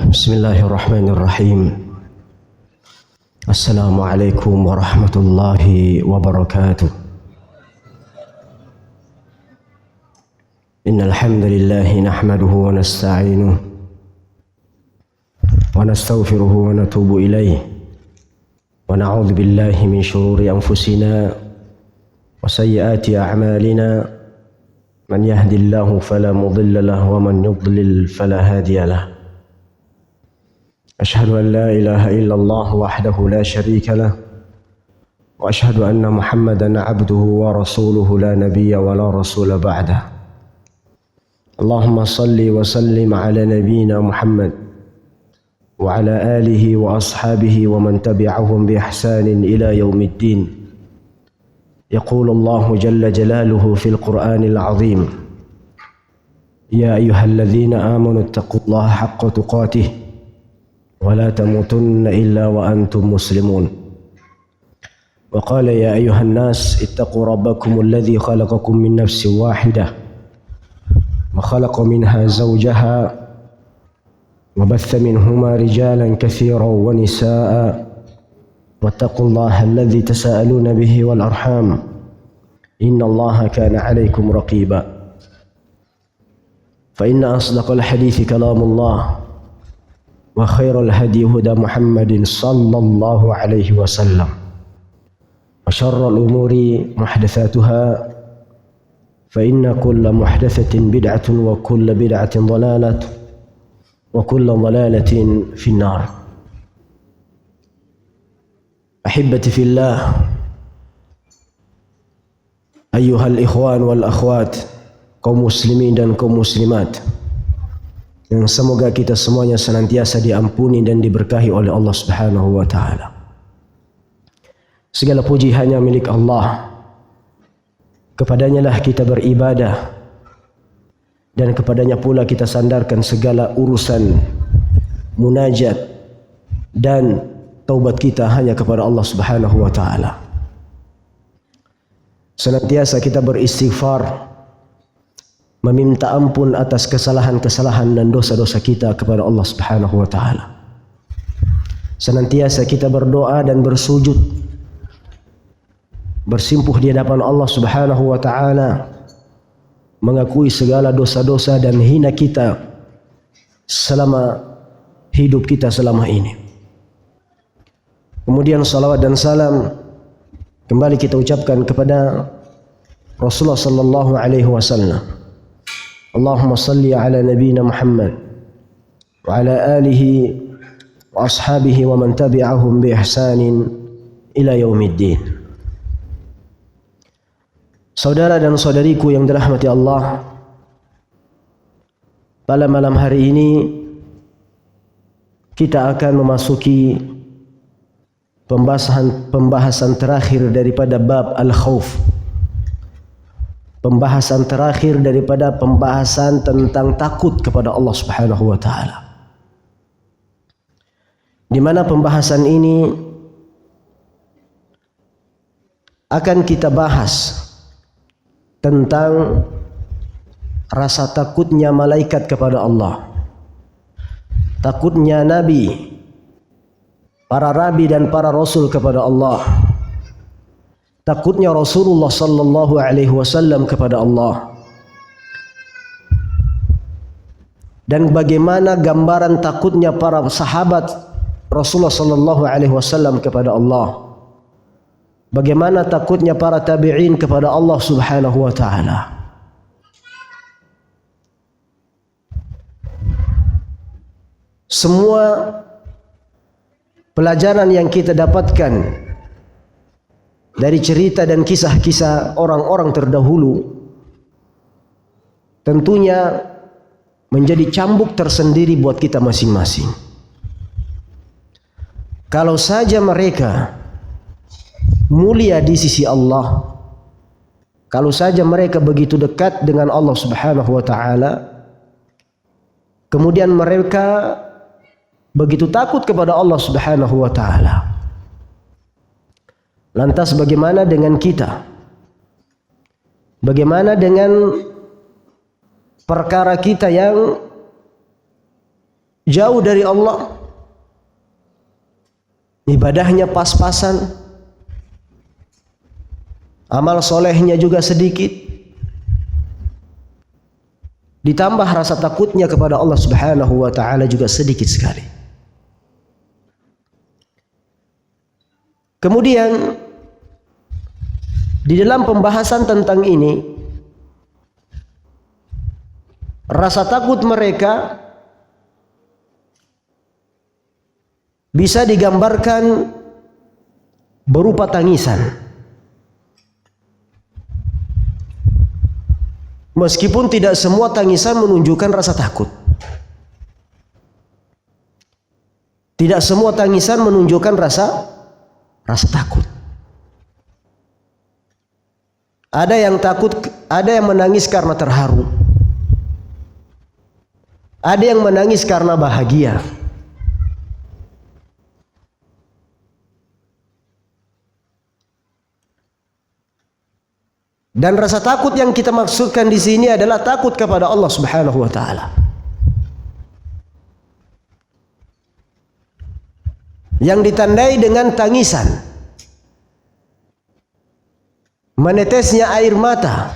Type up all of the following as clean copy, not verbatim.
Bismillahirrahmanirrahim. Assalamualaikum warahmatullahi wabarakatuh. Innal hamdalillah nahmaduhu wa nasta'inuhu wa nastaghfiruhu wa natubu ilayhi wa na'udzu billahi min shururi anfusina wa sayyiati a'malina. Man yahdihillahu fala mudilla lahu wa man yudlil fala hadiya lahu. أشهد أن لا إله إلا الله وحده لا شريك له وأشهد أن محمدا عبده ورسوله لا نبي ولا رسول بعده. اللهم صل وسلم على نبينا محمد وعلى آله وأصحابه ومن تبعهم بإحسان إلى يوم الدين. يقول الله جل جلاله في القرآن العظيم: يا أيها الذين آمنوا اتقوا الله حق تقاته ولا تموتن إلا وأنتم مسلمون. وقال: يا أيها الناس اتقوا ربكم الذي خلقكم من نفس واحدة وخلق منها زوجها وبث منهما رجالا كثيرا ونساء واتقوا الله الذي تساءلون به والأرحام إن الله كان عليكم رقيبا. فإن أصدق الحديث كلام الله وخير الهدي هدى محمد صلى الله عليه وسلم وشر الأمور محدثاتها فإن كل محدثة بدعة وكل بدعة ضلالة وكل ضلالة في النار. أحبتي في الله، أيها الإخوان والأخوات, kaum muslimin dan kaum muslimat, yang semoga kita semuanya senantiasa diampuni dan diberkahi oleh Allah Subhanahu wa taala. Segala puji hanya milik Allah. Kepadanya lah kita beribadah dan kepadanya pula kita sandarkan segala urusan munajat dan taubat kita hanya kepada Allah Subhanahu wa taala. Senantiasa kita beristighfar, meminta ampun atas kesalahan-kesalahan dan dosa-dosa kita kepada Allah Subhanahu wa taala. Senantiasa kita berdoa dan bersujud, bersimpuh di hadapan Allah Subhanahu wa taala, mengakui segala dosa-dosa dan hina kita selama hidup kita selama ini. Kemudian salawat dan salam kembali kita ucapkan kepada Rasulullah sallallahu alaihi wasallam. Allahumma salli ala nabiyyina Muhammad wa ala alihi wa ashabihi wa man tabi'ahum bi ihsanin ila yaumiddin. Saudara dan saudariku yang dirahmati Allah, pada malam hari ini kita akan memasuki pembahasan terakhir daripada bab al-khauf. Pembahasan terakhir daripada pembahasan tentang takut kepada Allah Subhanahu wa taala. Di mana pembahasan ini akan kita bahas tentang rasa takutnya malaikat kepada Allah, takutnya nabi, para rabi dan para rasul kepada Allah, takutnya Rasulullah sallallahu alaihi wasallam kepada Allah, dan bagaimana gambaran takutnya para sahabat Rasulullah sallallahu alaihi wasallam kepada Allah, bagaimana takutnya para tabi'in kepada Allah Subhanahu wa taala. Semua pelajaran yang kita dapatkan dari cerita dan kisah-kisah orang-orang terdahulu tentunya menjadi cambuk tersendiri buat kita masing-masing. Kalau saja mereka mulia di sisi Allah, kalau saja mereka begitu dekat dengan Allah Subhanahu wa taala, kemudian mereka begitu takut kepada Allah Subhanahu wa taala, lantas bagaimana dengan kita? Bagaimana dengan perkara kita yang jauh dari Allah, ibadahnya pas-pasan, amal solehnya juga sedikit, ditambah rasa takutnya kepada Allah Subhanahu wa ta'ala juga sedikit sekali. Kemudian di dalam pembahasan tentang ini, rasa takut mereka bisa digambarkan berupa tangisan. Meskipun tidak semua tangisan menunjukkan rasa takut. Tidak semua tangisan menunjukkan rasa takut. Ada yang takut, ada yang menangis karena terharu. Ada yang menangis karena bahagia. Dan rasa takut yang kita maksudkan di sini adalah takut kepada Allah Subhanahu wa ta'ala, yang ditandai dengan tangisan, menetesnya air mata,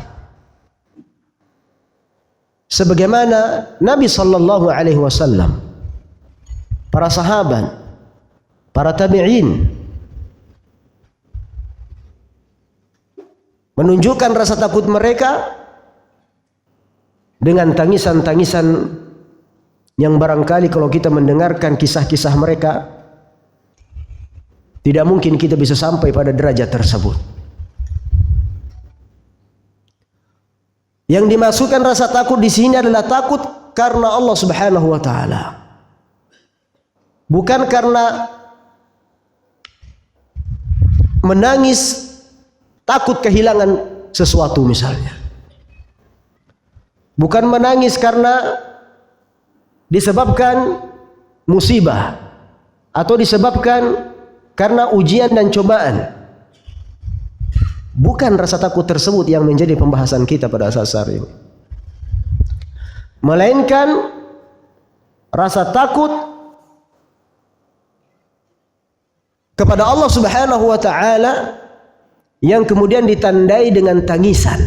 sebagaimana Nabi sallallahu alaihi wasallam, para sahabat, para tabi'in menunjukkan rasa takut mereka dengan tangisan-tangisan yang barangkali kalau kita mendengarkan kisah-kisah mereka tidak mungkin kita bisa sampai pada derajat tersebut. Yang dimasukkan rasa takut di sini adalah takut karena Allah Subhanahu wa ta'ala, bukan karena menangis takut kehilangan sesuatu misalnya, bukan menangis karena disebabkan musibah atau disebabkan karena ujian dan cobaan. Bukan rasa takut tersebut yang menjadi pembahasan kita pada saat ini, melainkan rasa takut kepada Allah Subhanahu wa ta'ala yang kemudian ditandai dengan tangisan,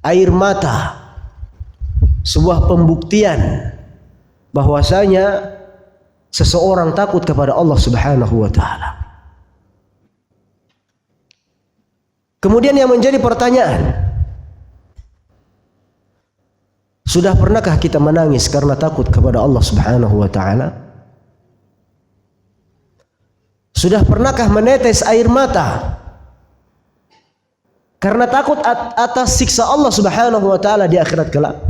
air mata, sebuah pembuktian bahwasanya seseorang takut kepada Allah Subhanahu wa ta'ala. Kemudian yang menjadi pertanyaan, sudah pernahkah kita menangis karena takut kepada Allah Subhanahu wa ta'ala? Sudah pernahkah menetes air mata karena takut atas siksa Allah Subhanahu wa ta'ala di akhirat kelak?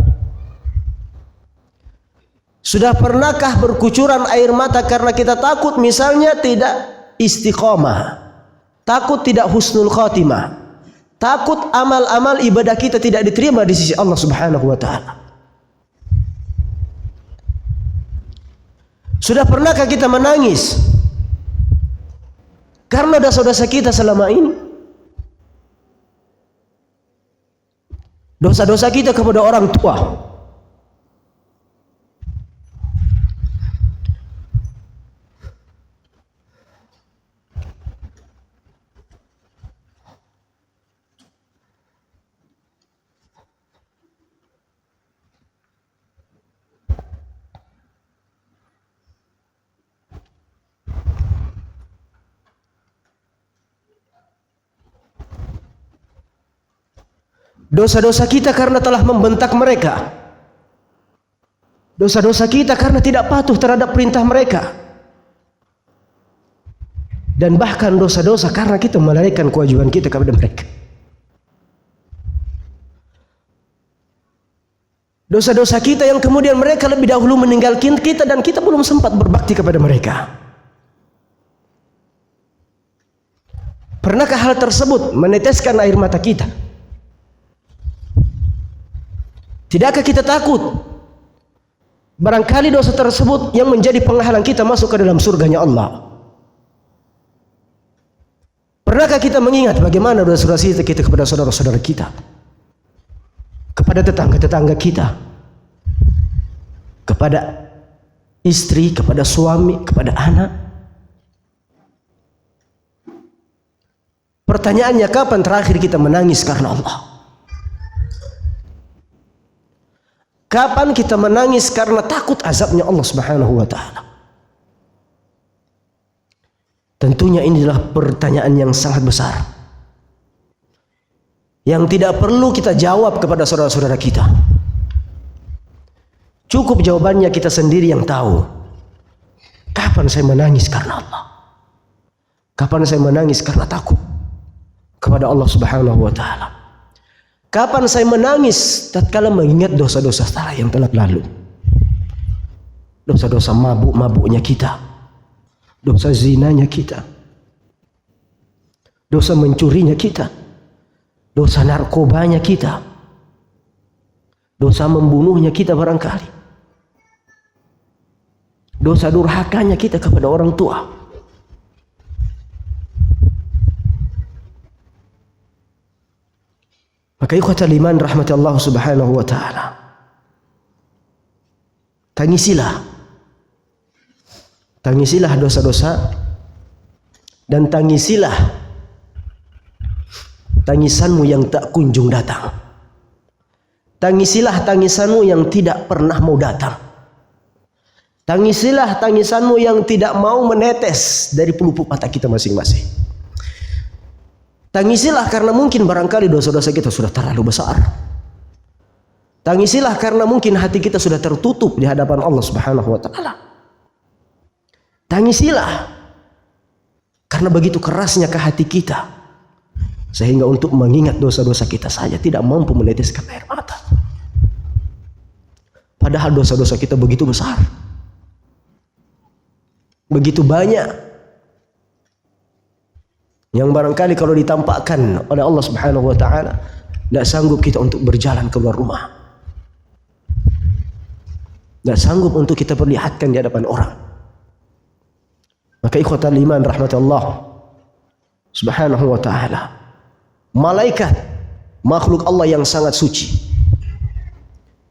Sudah pernahkah berkucuran air mata karena kita takut misalnya tidak istiqomah, takut tidak husnul khatimah, takut amal-amal ibadah kita tidak diterima di sisi Allah Subhanahu wa ta'ala? Sudah pernahkah kita menangis karena dosa-dosa kita selama ini, dosa-dosa kita kepada orang tua, dosa-dosa kita karena telah membentak mereka, dosa-dosa kita karena tidak patuh terhadap perintah mereka, dan bahkan dosa-dosa karena kita melalaikan kewajiban kita kepada mereka. Dosa-dosa kita yang kemudian mereka lebih dahulu meninggalkan kita dan kita belum sempat berbakti kepada mereka. Pernahkah hal tersebut meneteskan air mata kita? Tidakkah kita takut barangkali dosa tersebut yang menjadi penghalang kita masuk ke dalam surganya Allah? Pernahkah kita mengingat bagaimana dosa-dosa kita kepada saudara-saudara kita, kepada tetangga-tetangga kita, kepada istri, kepada suami, kepada anak. Pertanyaannya, kapan terakhir kita menangis karena Allah? Kapan kita menangis karena takut azabnya Allah Subhanahu wa taala? Tentunya ini adalah pertanyaan yang sangat besar, yang tidak perlu kita jawab kepada saudara-saudara kita. Cukup jawabannya kita sendiri yang tahu. Kapan saya menangis karena Allah? Kapan saya menangis karena takut kepada Allah Subhanahu wa taala? Kapan saya menangis tatkala mengingat dosa-dosa saya yang telah lalu? Dosa-dosa mabuk-mabuknya kita, dosa zinanya kita, dosa mencurinya kita, dosa narkobanya kita, dosa membunuhnya kita barangkali, dosa durhakanya kita kepada orang tua. Maka ikhwatal iman rahmati Allah Subhanahu wa taala, tangisilah dosa-dosa, dan tangisilah tangisanmu yang tak kunjung datang. Tangisilah tangisanmu yang tidak pernah mau datang. Tangisilah tangisanmu yang tidak mau menetes dari pelupuk mata kita masing-masing. Tangisilah karena mungkin barangkali dosa-dosa kita sudah terlalu besar. Tangisilah karena mungkin hati kita sudah tertutup di hadapan Allah Subhanahu wa taala. Tangisilah karena begitu kerasnya ke hati kita, sehingga untuk mengingat dosa-dosa kita saja tidak mampu meneteskan air mata. Padahal dosa-dosa kita begitu besar, begitu banyak, yang barangkali kalau ditampakkan oleh Allah Subhanahu wa taala tidak sanggup kita untuk berjalan keluar rumah, tidak sanggup untuk kita perlihatkan di hadapan orang. Maka ikhwatal iman rahmat Allah Subhanahu wa taala, malaikat makhluk Allah yang sangat suci,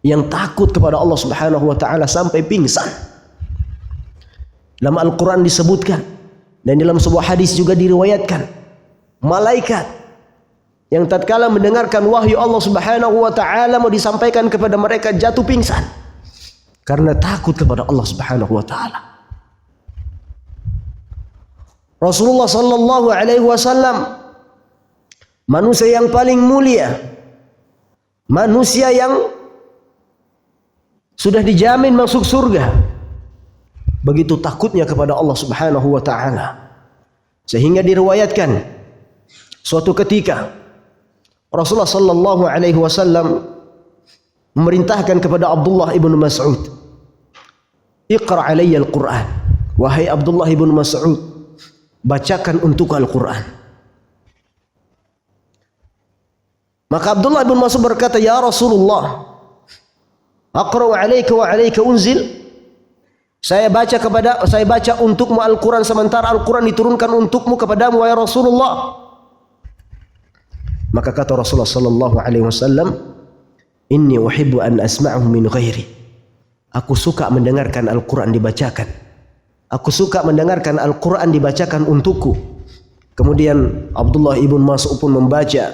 yang takut kepada Allah Subhanahu wa taala sampai pingsan. Dalam Al-Quran disebutkan, dan dalam sebuah hadis juga diriwayatkan, malaikat yang tatkala mendengarkan wahyu Allah Subhanahu wa taala mau disampaikan kepada mereka jatuh pingsan karena takut kepada Allah Subhanahu wa taala. Rasulullah sallallahu alaihi wasallam, manusia yang paling mulia, manusia yang sudah dijamin masuk surga, begitu takutnya kepada Allah Subhanahu wa taala, sehingga diriwayatkan suatu ketika Rasulullah sallallahu alaihi wasallam memerintahkan kepada Abdullah ibn Mas'ud, "Iqra' alayya al-Qur'an." Wahai Abdullah ibn Mas'ud, bacakan untuk Al-Qur'an. Maka Abdullah ibn Mas'ud berkata, "Ya Rasulullah, aqra'u alayka wa alayka unzil?" Saya baca untukmu Al-Quran sementara Al-Quran diturunkan untukmu kepadamu wahai Rasulullah. Maka kata Rasulullah sallallahu alaihi wasallam, "Inni uhibbu an asma'ahu min ghairi." Aku suka mendengarkan Al-Quran dibacakan. Aku suka mendengarkan Al-Quran dibacakan untukku. Kemudian Abdullah ibn Mas'ud pun membaca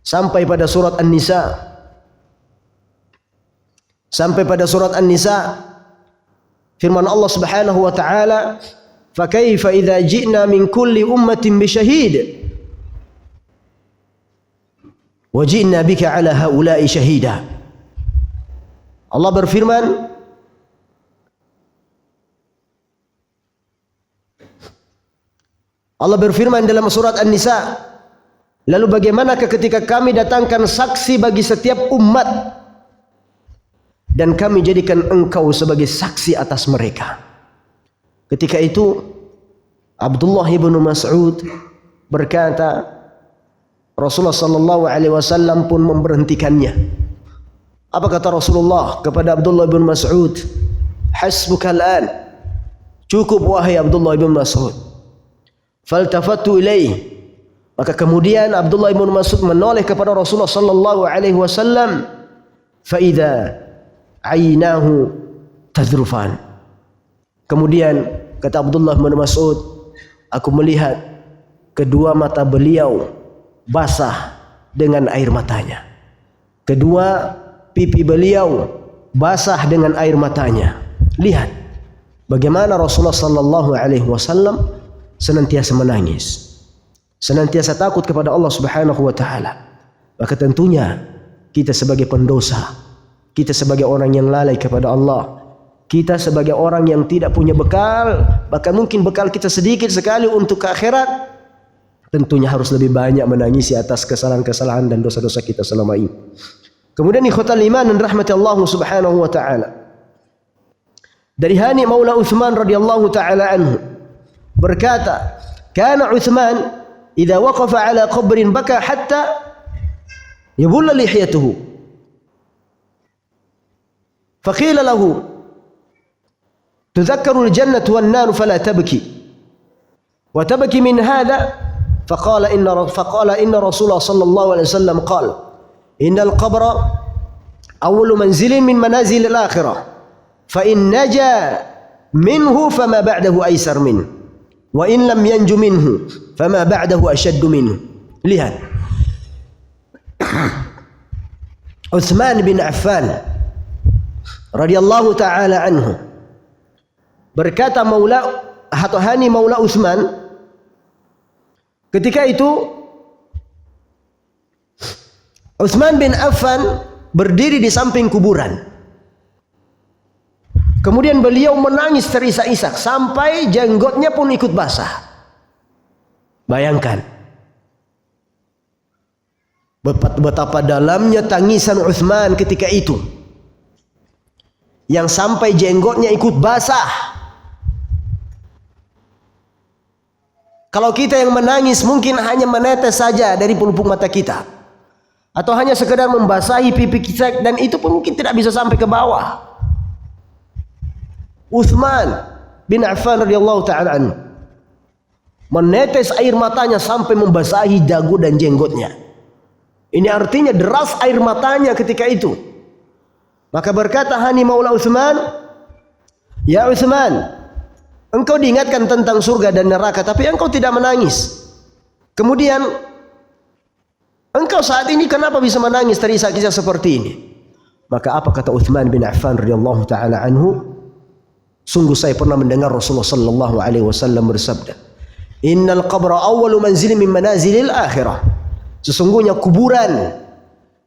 sampai pada surat An-Nisa. Sampai pada surat An-Nisa, firman Allah Subhanahu wa taala, "Fa kaifa idza ji'na min kulli ummatin bi syahid wa ji'na bika 'ala haula'i syahida." Allah berfirman, dalam surat An-Nisa, lalu bagaimanakah ketika kami datangkan saksi bagi setiap umat dan kami jadikan engkau sebagai saksi atas mereka. Ketika itu Abdullah ibn Mas'ud berkata, Rasulullah sallallahu alaihi wasallam pun memberhentikannya. Apa kata Rasulullah kepada Abdullah ibn Mas'ud? "Hasbuka al-an." Cukup wahai Abdullah ibn Mas'ud. Faltafattu ilaih. Maka kemudian Abdullah ibn Mas'ud menoleh kepada Rasulullah sallallahu alaihi wasallam. Fa idza 'ainahu tadhrufan. Kemudian kata Abdullah bin Mas'ud, aku melihat kedua mata beliau basah dengan air matanya. Kedua pipi beliau basah dengan air matanya. Lihat bagaimana Rasulullah sallallahu alaihi wasallam senantiasa menangis, senantiasa takut kepada Allah Subhanahu wa taala. Maka tentunya kita sebagai pendosa, kita sebagai orang yang lalai kepada Allah, kita sebagai orang yang tidak punya bekal, bahkan mungkin bekal kita sedikit sekali untuk ke akhirat, tentunya harus lebih banyak menangisi atas kesalahan-kesalahan dan dosa-dosa kita selama ini. Kemudian ikhwatal iman dan rahmati Allah Subhanahu wa taala, dari Hani Maula Uthman radhiyallahu taala anhu berkata, kana Uthman idza waqafa ala qabrin baka hatta yabulla lihiyatuhu, faqila lahu tudhakkaru al-jannatu wan-nar fala tabki wa tabki min hadha, faqala inna Rasulullah sallallahu alaihi wasallam qala innal qabra awwalu manzilin min manazil al-akhirah fa in naja minhu fama ba'dahu aysar minhu wa in lam yanju minhu fama ba'dahu ashaddu minhu. Lihat Uthman bin Affan radhiyallahu taala anhu berkata Maula atau Hani Maula Uthman, ketika itu Uthman bin Affan berdiri di samping kuburan. Kemudian beliau menangis terisak-isak sampai jenggotnya pun ikut basah. Bayangkan betapa dalamnya tangisan Uthman ketika itu, yang sampai jenggotnya ikut basah. Kalau kita yang menangis mungkin hanya menetes saja dari pelupuk mata kita, atau hanya sekedar membasahi pipi kita, dan itu pun mungkin tidak bisa sampai ke bawah. Uthman bin Affan radhiyallahu ta'ala anhu menetes air matanya sampai membasahi dagu dan jenggotnya. Ini artinya deras air matanya ketika itu. Maka berkata Hani Maula Uthman, ya Uthman, engkau diingatkan tentang surga dan neraka, tapi engkau tidak menangis. Kemudian engkau saat ini kenapa bisa menangis terisak-isak seperti ini? Maka apa kata Uthman bin Affan radhiyallahu taala anhu? Sungguh saya pernah mendengar Rasulullah sallallahu alaihi wasallam bersabda, "Innal qabra awwalu manzilin min manazilil akhirah." Sesungguhnya kuburan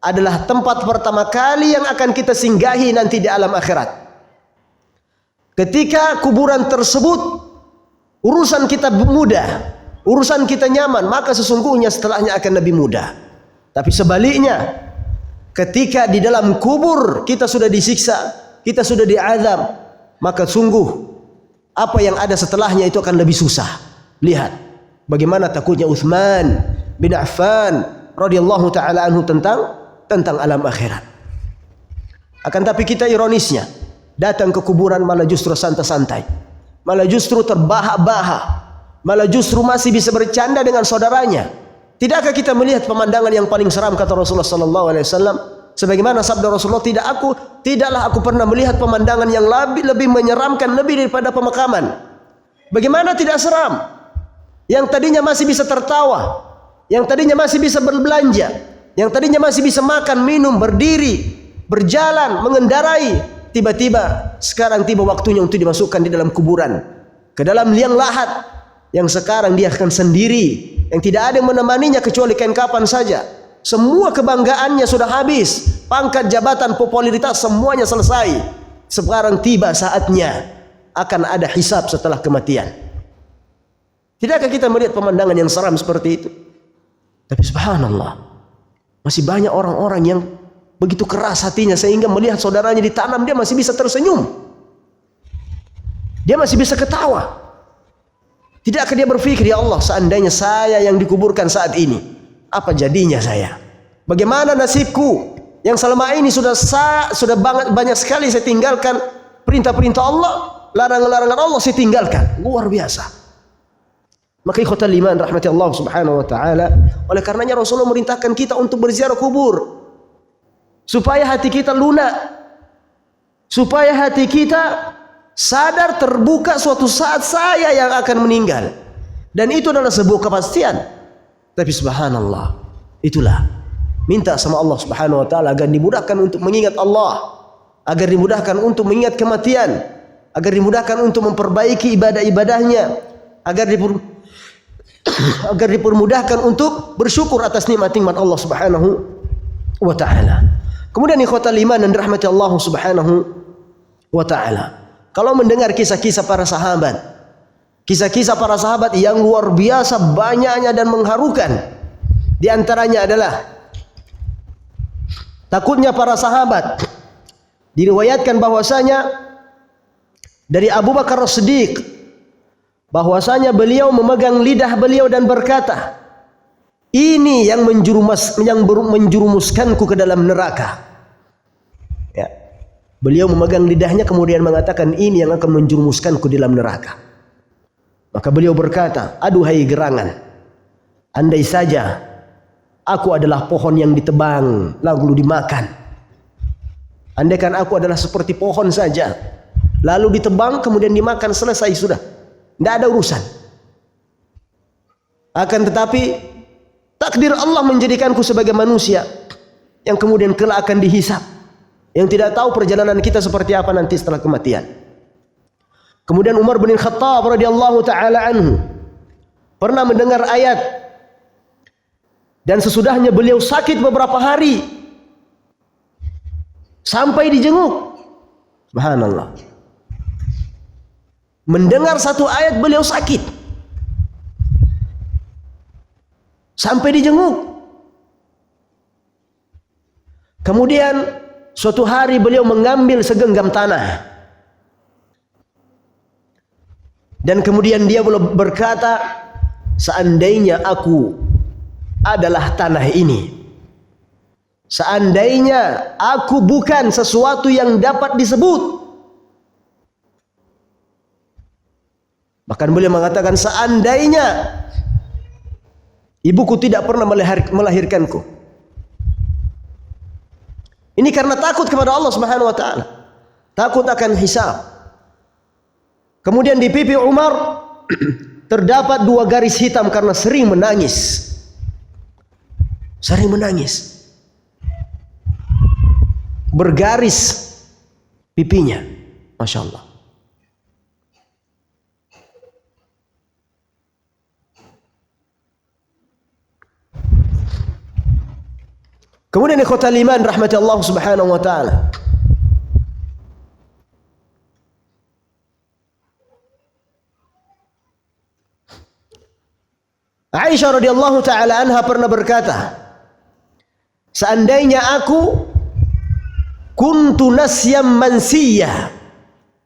adalah tempat pertama kali yang akan kita singgahi nanti di alam akhirat. Ketika kuburan tersebut urusan kita mudah, urusan kita nyaman, maka sesungguhnya setelahnya akan lebih mudah. Tapi sebaliknya, ketika di dalam kubur kita sudah disiksa, kita sudah diazab, maka sungguh apa yang ada setelahnya itu akan lebih susah. Lihat bagaimana takutnya Uthman bin Affan radhiyallahu taala anhu tentang alam akhirat. Akan tapi kita ironisnya datang ke kuburan malah justru santai-santai, malah justru terbahak-bahak, malah justru masih bisa bercanda dengan saudaranya. Tidakkah kita melihat pemandangan yang paling seram kata Rasulullah sallallahu alaihi wasallam? Sebagaimana sabda Rasulullah, tidaklah aku pernah melihat pemandangan yang lebih menyeramkan lebih daripada pemakaman. Bagaimana tidak seram? Yang tadinya masih bisa tertawa, yang tadinya masih bisa berbelanja, yang tadinya masih bisa makan, minum, berdiri, berjalan, mengendarai, tiba-tiba sekarang tiba waktunya untuk dimasukkan di dalam kuburan, ke dalam liang lahat, yang sekarang dia akan sendiri, yang tidak ada yang menemaninya kecuali kain kapan saja. Semua kebanggaannya sudah habis, pangkat, jabatan, popularitas semuanya selesai. Sekarang tiba saatnya akan ada hisab setelah kematian. Tidakkah kita melihat pemandangan yang seram seperti itu? Tapi subhanallah, masih banyak orang-orang yang begitu keras hatinya sehingga melihat saudaranya ditanam dia masih bisa tersenyum, dia masih bisa ketawa. Tidakkah dia berpikir, ya Allah, seandainya saya yang dikuburkan saat ini, apa jadinya saya? Bagaimana nasibku yang selama ini sudah banyak sekali saya tinggalkan perintah-perintah Allah, larangan-larangan Allah saya tinggalkan. Luar biasa. Maka ikhwatal iman rahmati Allah subhanahu wa ta'ala, oleh karenanya Rasulullah merintahkan kita untuk berziarah kubur supaya hati kita lunak, supaya hati kita sadar terbuka suatu saat saya yang akan meninggal, dan itu adalah sebuah kepastian. Tapi subhanallah, itulah minta sama Allah Subhanahu wa taala agar dimudahkan untuk mengingat Allah, agar dimudahkan untuk mengingat kematian, agar dimudahkan untuk memperbaiki ibadah-ibadahnya, agar dipermudahkan untuk bersyukur atas nikmat-nikmat Allah Subhanahu wa taala. Kemudian ikhwatal iman dan rahmati Allah Subhanahu wa taala, kalau mendengar kisah-kisah para sahabat, kisah-kisah para sahabat yang luar biasa banyaknya dan mengharukan, di antaranya adalah takutnya para sahabat. Diriwayatkan bahwasanya dari Abu Bakar As-Siddiq bahwasanya beliau memegang lidah beliau dan berkata, ini yang menjurumuskanku ke dalam neraka. Ya. Beliau memegang lidahnya kemudian mengatakan, ini yang akan menjurumuskanku di dalam neraka. Maka beliau berkata, aduhai gerangan, andai saja aku adalah pohon yang ditebang lalu dimakan. Andaikan aku adalah seperti pohon saja, lalu ditebang kemudian dimakan, selesai sudah, tidak ada urusan. Akan tetapi takdir Allah menjadikanku sebagai manusia yang kemudian kelak akan dihisab, yang tidak tahu perjalanan kita seperti apa nanti setelah kematian. Kemudian Umar bin Khattab radhiyallahu taala anhu pernah mendengar ayat, dan sesudahnya beliau sakit beberapa hari sampai dijenguk. Subhanallah. Mendengar satu ayat beliau sakit sampai dijenguk. Kemudian suatu hari beliau mengambil segenggam tanah, dan kemudian dia berkata, seandainya aku adalah tanah ini, seandainya aku bukan sesuatu yang dapat disebut. Bahkan beliau mengatakan, seandainya ibuku tidak pernah melahirkanku. Ini karena takut kepada Allah Subhanahu wa taala, takut akan hisab. Kemudian di pipi Umar terdapat 2 garis hitam karena sering menangis. Sering menangis. Bergaris pipinya. Masya Allah. Kemudian ikhwatal iman rahmati Allah Subhanahu wa taala, Aisyah radhiyallahu taala anha pernah berkata, seandainya aku kuntu nasyam mansiyah.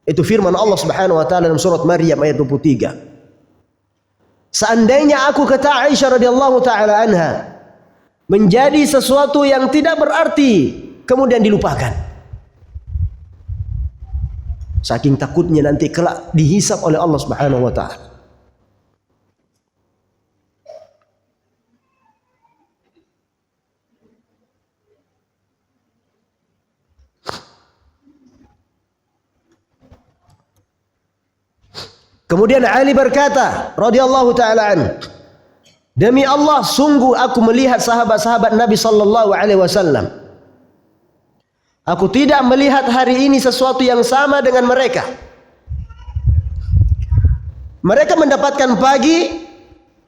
Itu firman Allah Subhanahu wa taala dalam surat Maryam ayat 23. Seandainya aku, kata Aisyah radhiyallahu taala anha, menjadi sesuatu yang tidak berarti kemudian dilupakan, saking takutnya nanti kelak dihisab oleh Allah Subhanahu wa taala. Kemudian Ali berkata radhiyallahu taala anhu, demi Allah, sungguh aku melihat sahabat-sahabat Nabi sallallahu alaihi wasallam. Aku tidak melihat hari ini sesuatu yang sama dengan mereka. Mereka mendapatkan pagi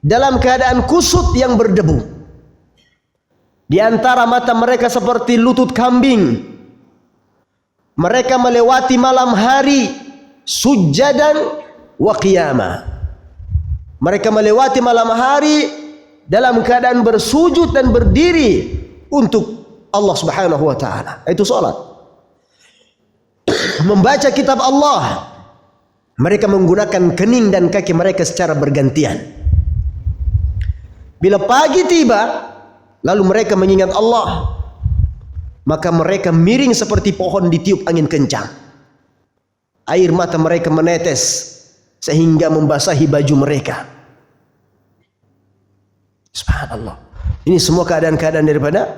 dalam keadaan kusut yang berdebu. Di antara mata mereka seperti lutut kambing. Mereka melewati malam hari sujadan wa qiyamah. Mereka melewati malam hari dalam keadaan bersujud dan berdiri untuk Allah Subhanahu wa taala. Itu salat. Membaca kitab Allah. Mereka menggunakan kening dan kaki mereka secara bergantian. Bila pagi tiba, lalu mereka mengingat Allah, maka mereka miring seperti pohon ditiup angin kencang. Air mata mereka menetes sehingga membasahi baju mereka. Subhanallah. Ini semua keadaan-keadaan daripada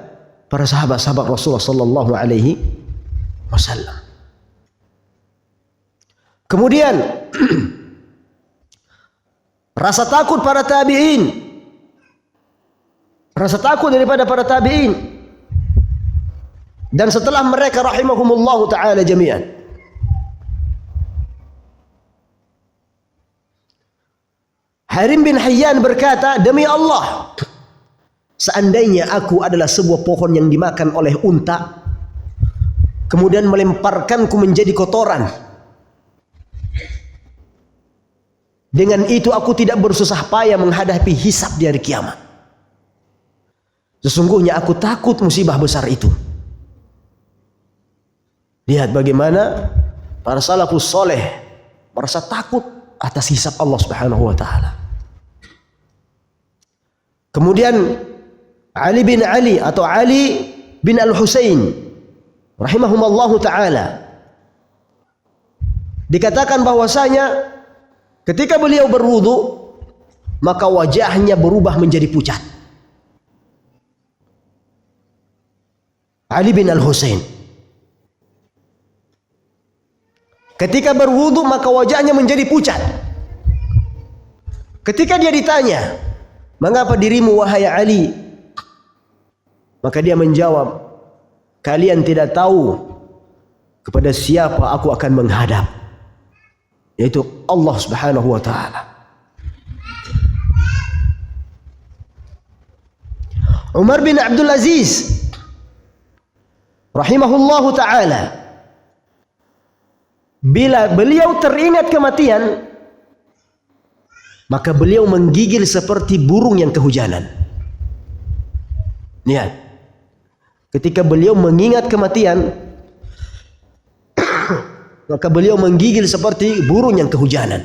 para sahabat-sahabat Rasulullah sallallahu alaihi wasallam. Kemudian rasa takut para tabi'in, rasa takut daripada para tabi'in, dan setelah mereka rahimahumullahu ta'ala jami'an. Harim bin Hayyan berkata, demi Allah, seandainya aku adalah sebuah pohon yang dimakan oleh unta, kemudian melemparkanku menjadi kotoran, dengan itu aku tidak bersusah payah menghadapi hisab di hari kiamat. Sesungguhnya aku takut musibah besar itu. Lihat bagaimana para salafus soleh merasa takut atas hisab Allah Subhanahu wa taala. Kemudian Ali bin Ali atau Ali bin Al-Husain rahimahumallahu taala dikatakan bahwasanya ketika beliau berwudu maka wajahnya berubah menjadi pucat. Ali bin Al-Husain ketika berwudu maka wajahnya menjadi pucat. Ketika dia ditanya, mengapa dirimu wahai Ali? Maka dia menjawab, kalian tidak tahu kepada siapa aku akan menghadap, yaitu Allah Subhanahu wa taala. Umar bin Abdul Aziz rahimahullahu taala, bila beliau teringat kematian, maka beliau menggigil seperti burung yang kehujanan. Lihat, ketika beliau mengingat kematian, maka beliau menggigil seperti burung yang kehujanan.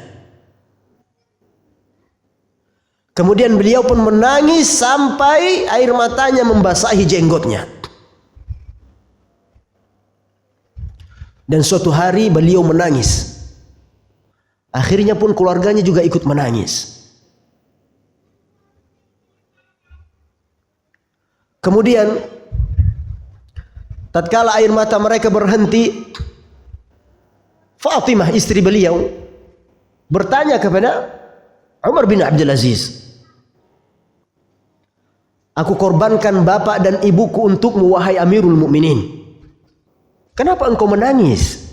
Kemudian beliau pun menangis sampai air matanya membasahi jenggotnya. Dan suatu hari beliau menangis. Akhirnya pun keluarganya juga ikut menangis. Kemudian tatkala air mata mereka berhenti, Fatimah istri beliau bertanya kepada Umar bin Abdul Aziz, aku korbankan bapak dan ibuku untukmu wahai Amirul Mukminin. Kenapa engkau menangis?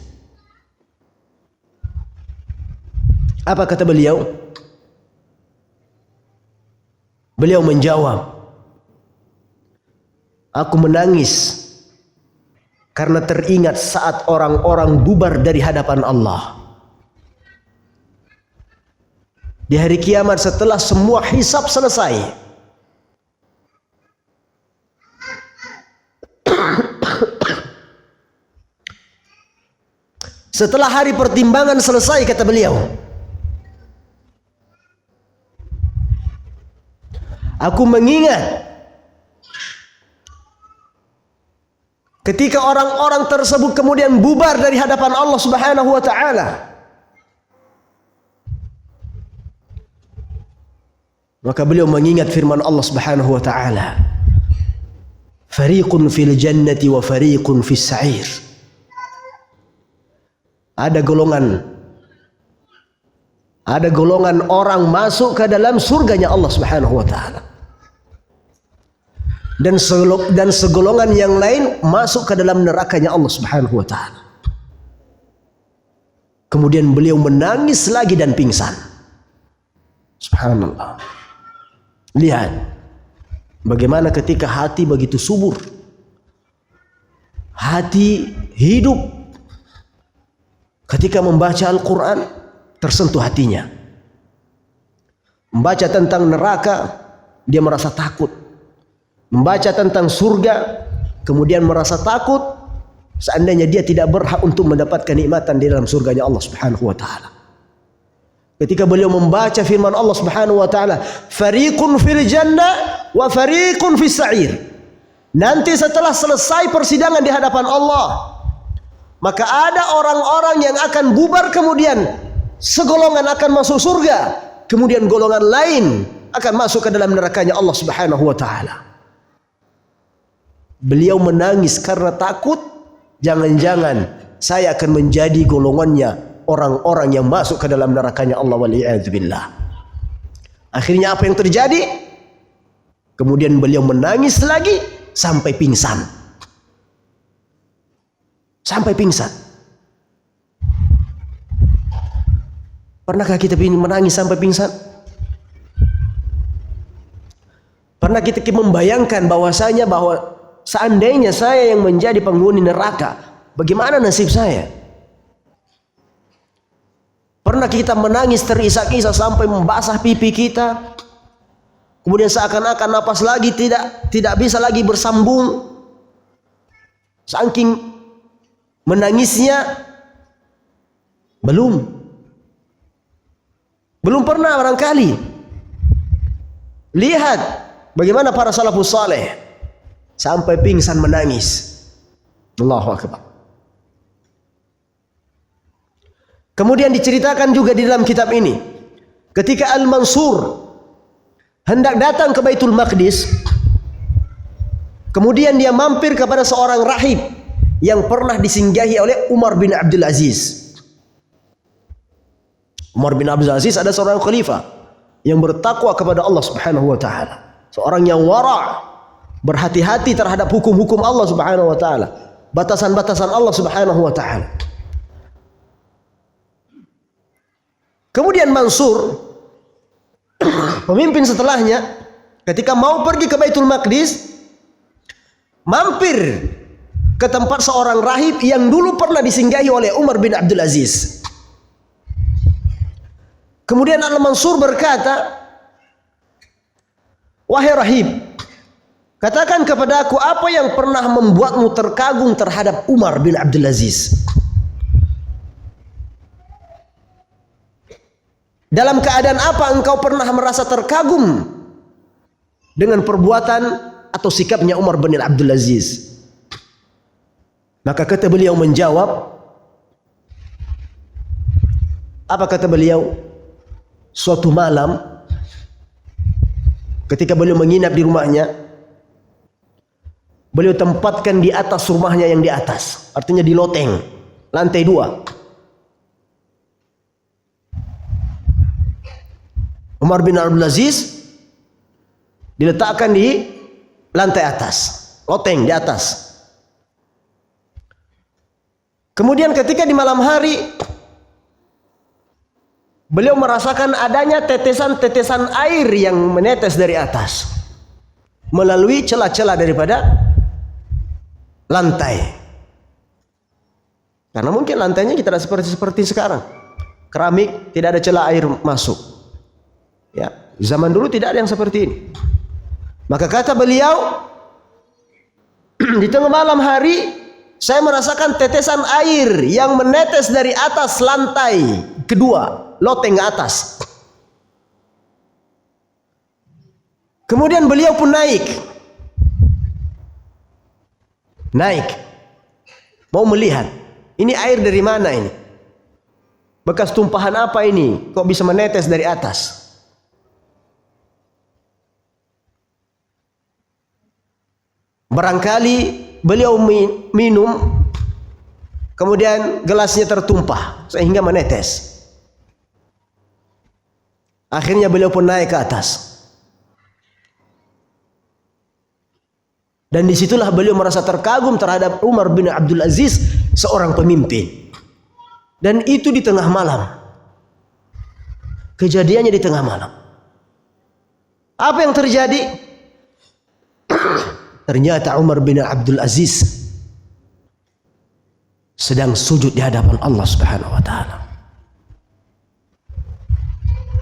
Apa kata beliau? Beliau menjawab, aku menangis karena teringat saat orang-orang bubar dari hadapan Allah. Di hari kiamat setelah semua hisab selesai, setelah hari pertimbangan selesai, kata beliau, aku mengingat ketika orang-orang tersebut kemudian bubar dari hadapan Allah Subhanahu wa taala. Maka beliau mengingat firman Allah Subhanahu wa taala, fariqun fil jannati wa fariqun fis sa'ir. Ada golongan orang masuk ke dalam surganya Allah Subhanahu wa taala. Dan segolongan yang lain masuk ke dalam nerakanya Allah Subhanahu wa taala. Kemudian beliau menangis lagi dan pingsan. Subhanallah. Lihat bagaimana ketika hati begitu subur, hati hidup, ketika membaca Al-Quran tersentuh hatinya. Membaca tentang neraka dia merasa takut, membaca tentang surga kemudian merasa takut seandainya dia tidak berhak untuk mendapatkan nikmatan di dalam surganya Allah Subhanahu wa taala. Ketika beliau membaca firman Allah Subhanahu wa taala, fariqun fil jannah wa fariqun fis sa'ir. Nanti setelah selesai persidangan di hadapan Allah, maka ada orang-orang yang akan bubar, kemudian segolongan akan masuk surga, kemudian golongan lain akan masuk ke dalam nerakanya Allah Subhanahu wa taala. Beliau menangis karena takut jangan-jangan saya akan menjadi golongannya orang-orang yang masuk ke dalam nerakanya Allah waliyadzubillah. Akhirnya apa yang terjadi? Kemudian beliau menangis lagi sampai pingsan. Sampai pingsan. Pernahkah kita menangis sampai pingsan? Pernah kita membayangkan bahwasanya bahwa seandainya saya yang menjadi penghuni neraka, bagaimana nasib saya? Pernah kita menangis terisak-isak sampai membasah pipi kita, kemudian seakan-akan napas lagi tidak bisa lagi bersambung, saking menangisnya? Belum pernah barangkali. Lihat bagaimana para salafus saleh sampai pingsan menangis. Allahu akbar. Kemudian diceritakan juga di dalam kitab ini, ketika Al-Mansur hendak datang ke Baitul Maqdis, kemudian dia mampir kepada seorang rahib yang pernah disinggahi oleh Umar bin Abdul Aziz. Umar bin Abdul Aziz ada seorang khalifah yang bertakwa kepada Allah Subhanahu wa taala, seorang yang wara', berhati-hati terhadap hukum-hukum Allah Subhanahu wa taala, batasan-batasan Allah Subhanahu wa taala. Kemudian Mansur, pemimpin setelahnya, ketika mau pergi ke Baitul Maqdis, mampir ke tempat seorang rahib yang dulu pernah disinggahi oleh Umar bin Abdul Aziz. Kemudian Al-Mansur berkata, "Wahai rahib, katakan kepada aku apa yang pernah membuatmu terkagum terhadap Umar bin Abdul Aziz? Dalam keadaan apa engkau pernah merasa terkagum dengan perbuatan atau sikapnya Umar bin Abdul Aziz?" Maka kata beliau menjawab, apa kata beliau? Suatu malam ketika beliau menginap di rumahnya, beliau tempatkan di atas rumahnya yang di atas, artinya di loteng, lantai 2. Umar bin Abdul Aziz diletakkan di lantai atas, loteng di atas. Kemudian ketika di malam hari beliau merasakan adanya tetesan-tetesan air yang menetes dari atas melalui celah-celah daripada lantai. Karena mungkin lantainya tidak seperti sekarang, keramik, tidak ada celah air masuk. Ya, zaman dulu tidak ada yang seperti ini. Maka kata beliau, di tengah malam hari saya merasakan tetesan air yang menetes dari atas lantai kedua, loteng atas. Kemudian beliau pun naik, mau melihat ini air dari mana ini, bekas tumpahan apa ini, kok bisa menetes dari atas. Barangkali beliau minum, kemudian gelasnya tertumpah sehingga menetes. Akhirnya beliau pun naik ke atas. Dan disitulah beliau merasa terkagum terhadap Umar bin Abdul Aziz, seorang pemimpin. Dan itu di tengah malam. Kejadiannya di tengah malam. Apa yang terjadi? Ternyata Umar bin Abdul Aziz sedang sujud di hadapan Allah Subhanahu wa taala.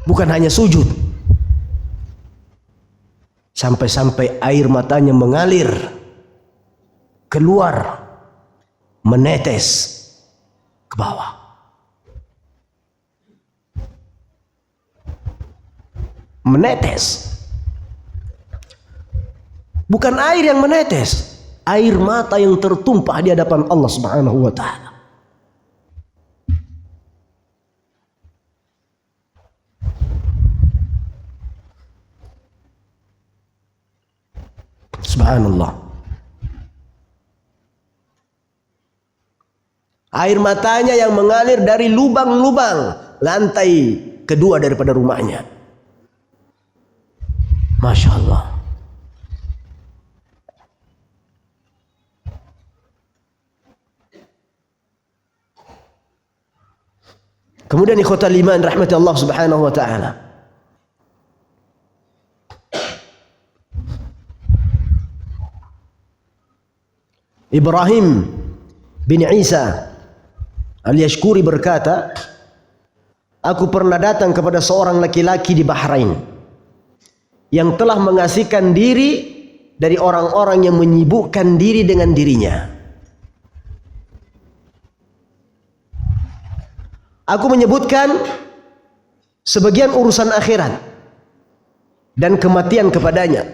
Bukan hanya sujud, sampai-sampai air matanya mengalir keluar, menetes ke bawah. Menetes. Bukan air yang menetes, air mata yang tertumpah di hadapan Allah Subhanahu wa taala. Subhanallah. Air matanya yang mengalir dari lubang-lubang lantai kedua daripada rumahnya. Masya Allah. Kemudian ikhwatal iman rahmati Allah subhanahu wa ta'ala, Ibrahim bin Isa al-Yashkuri berkata, aku pernah datang kepada seorang laki-laki di Bahrain yang telah mengasihkan diri dari orang-orang yang menyibukkan diri dengan dirinya. Aku menyebutkan sebagian urusan akhirat dan kematian kepadanya.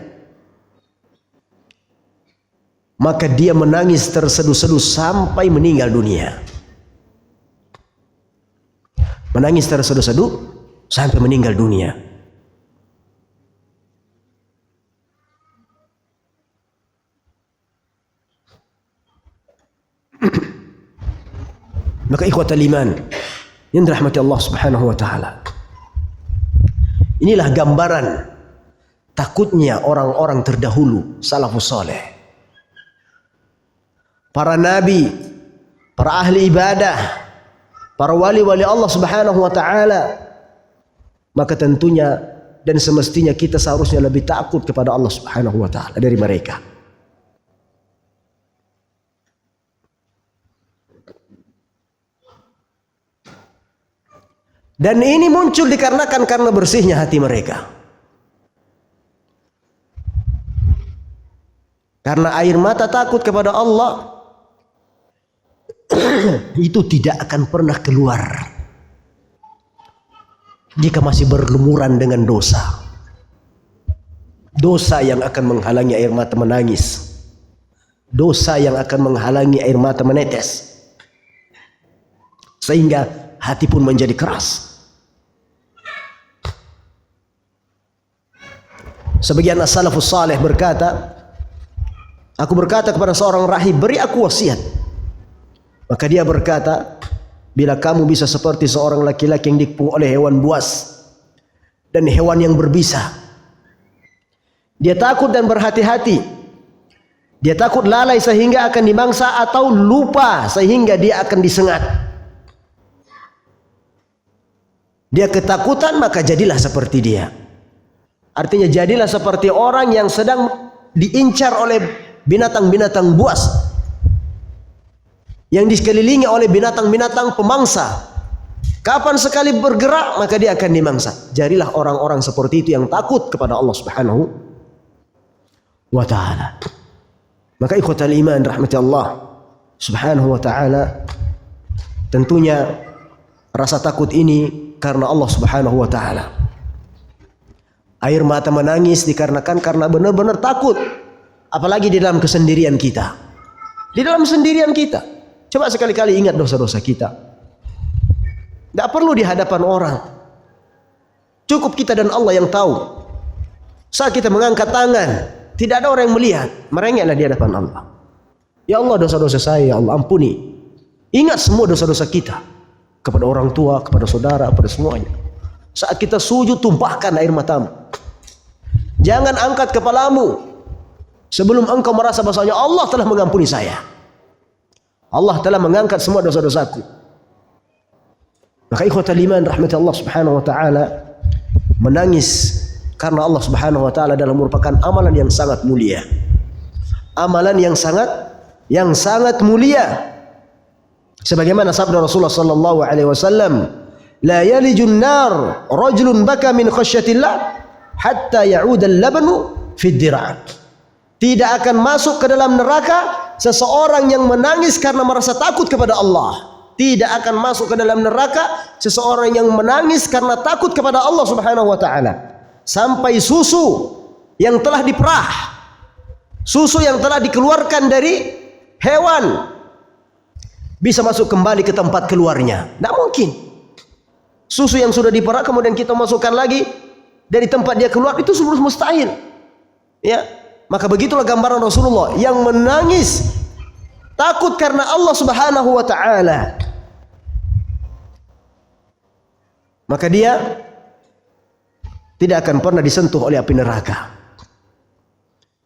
Maka dia menangis terseduh-seduh sampai meninggal dunia. Menangis terseduh-seduh sampai meninggal dunia. Maka ikhwatal iman yang dirahmati Allah subhanahu wa ta'ala, inilah gambaran takutnya orang-orang terdahulu, salafus saleh, para nabi, para ahli ibadah, para wali-wali Allah subhanahu wa ta'ala. Maka tentunya dan semestinya kita seharusnya lebih takut kepada Allah subhanahu wa ta'ala dari mereka. Dan ini muncul dikarenakan karena bersihnya hati mereka. Karena air mata takut kepada Allah itu tidak akan pernah keluar jika masih berlumuran dengan dosa. Dosa yang akan menghalangi air mata menangis. Dosa yang akan menghalangi air mata menetes. Sehingga hati pun menjadi keras. Sebagian as-salafus saleh berkata, aku berkata kepada seorang rahib, beri aku wasiat. Maka dia berkata, bila kamu bisa seperti seorang laki-laki yang dikepung oleh hewan buas dan hewan yang berbisa, dia takut dan berhati-hati, dia takut lalai sehingga akan dimangsa atau lupa sehingga dia akan disengat. Dia ketakutan, maka jadilah seperti dia. Artinya jadilah seperti orang yang sedang diincar oleh binatang-binatang buas, yang dikelilingi oleh binatang-binatang pemangsa. Kapan sekali bergerak maka dia akan dimangsa. Jadilah orang-orang seperti itu yang takut kepada Allah subhanahu wa ta'ala. Maka ikhwatal iman rahmati Allah subhanahu wa ta'ala, tentunya rasa takut ini karena Allah subhanahu wa ta'ala. Air mata menangis dikarenakan karena benar-benar takut. Apalagi di dalam kesendirian kita. Di dalam sendirian kita. Coba sekali-kali ingat dosa-dosa kita. Tidak perlu di hadapan orang. Cukup kita dan Allah yang tahu. Saat kita mengangkat tangan, tidak ada orang yang melihat. Merengeklah di hadapan Allah. Ya Allah, dosa-dosa saya, ya Allah ampuni. Ingat semua dosa-dosa kita. Kepada orang tua, kepada saudara, kepada semuanya. Saat kita sujud, tumpahkan air matamu. Jangan angkat kepalamu sebelum engkau merasa bahwasanya Allah telah mengampuni saya. Allah telah mengangkat semua dosa-dosaku. Maka ikhwatal iman rahmati Allah subhanahu wa ta'ala, menangis karena Allah subhanahu wa ta'ala adalah merupakan amalan yang sangat mulia. Amalan yang sangat mulia. Sebagaimana sabda Rasulullah sallallahu alaihi wasallam, la yalijun nar rajulun baka min khasyatillah hatta ya'ud al-labanu fi ad-dira'. Tidak akan masuk ke dalam neraka seseorang yang menangis karena merasa takut kepada Allah. Tidak akan masuk ke dalam neraka seseorang yang menangis karena takut kepada Allah subhanahu wa ta'ala. Sampai susu yang telah diperah, susu yang telah dikeluarkan dari hewan, bisa masuk kembali ke tempat keluarnya. Tidak mungkin. Susu yang sudah diperah kemudian kita masukkan lagi dari tempat dia keluar, itu seluruh mustahil. Ya, maka begitulah gambaran Rasulullah yang menangis takut karena Allah Subhanahu wa taala, maka dia tidak akan pernah disentuh oleh api neraka.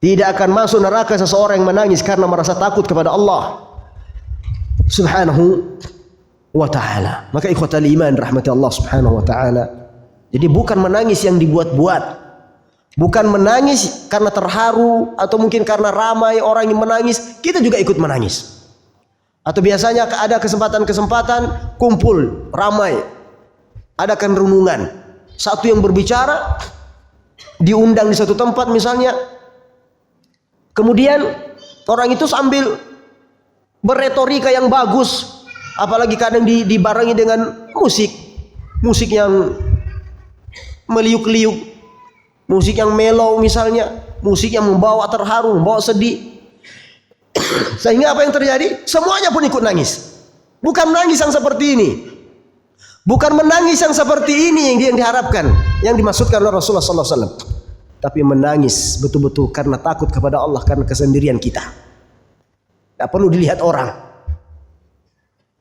Tidak akan masuk neraka seseorang yang menangis karena merasa takut kepada Allah Subhanahu wa taala. Maka ikhwatal iman rahmati Allah Subhanahu wa taala, jadi bukan menangis yang dibuat-buat, bukan menangis karena terharu atau mungkin karena ramai orang yang menangis kita juga ikut menangis. Atau biasanya ada kesempatan-kesempatan kumpul ramai, adakan renungan, satu yang berbicara diundang di satu tempat misalnya, kemudian orang itu sambil berretorika yang bagus, apalagi kadang dibarengi dengan musik yang meliuk-liuk, musik yang mellow misalnya, musik yang membawa terharu, membawa sedih, sehingga apa yang terjadi? Semuanya pun ikut nangis. Bukan menangis yang seperti ini, bukan menangis yang seperti ini yang diharapkan, yang dimaksudkan oleh Rasulullah sallallahu alaihi wasallam, tapi menangis betul-betul karena takut kepada Allah, karena kesendirian kita. Tidak perlu dilihat orang,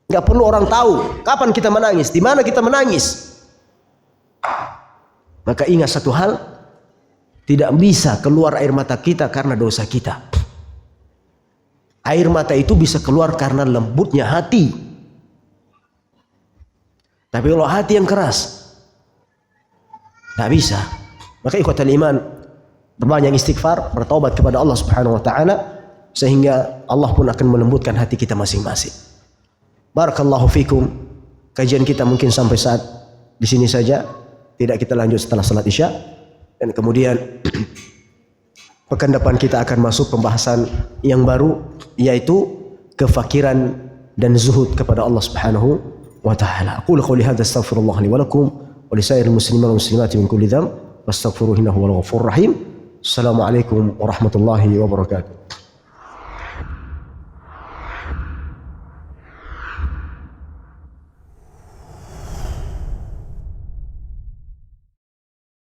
tidak perlu orang tahu kapan kita menangis, di mana kita menangis. Maka ingat satu hal, tidak bisa keluar air mata kita karena dosa kita. Air mata itu bisa keluar karena lembutnya hati. Tapi kalau hati yang keras, tidak bisa. Maka ikhwatal iman, berbanyak istighfar, bertaubat kepada Allah Subhanahu wa taala, sehingga Allah pun akan melembutkan hati kita masing-masing. Barakallahu fikum. Kajian kita mungkin sampai saat di sini saja, tidak kita lanjut setelah salat Isya, dan kemudian pekan depan kita akan masuk pembahasan yang baru, yaitu kefakiran dan zuhud kepada Allah Subhanahu wa taala. Aqulu qouli hadza astaghfirullah li wa lakum wa li sairil muslimin wal muslimati min kulli dhanb wastaghfiruhu innahu huwal ghafurur rahim. Assalamualaikum warahmatullahi wabarakatuh.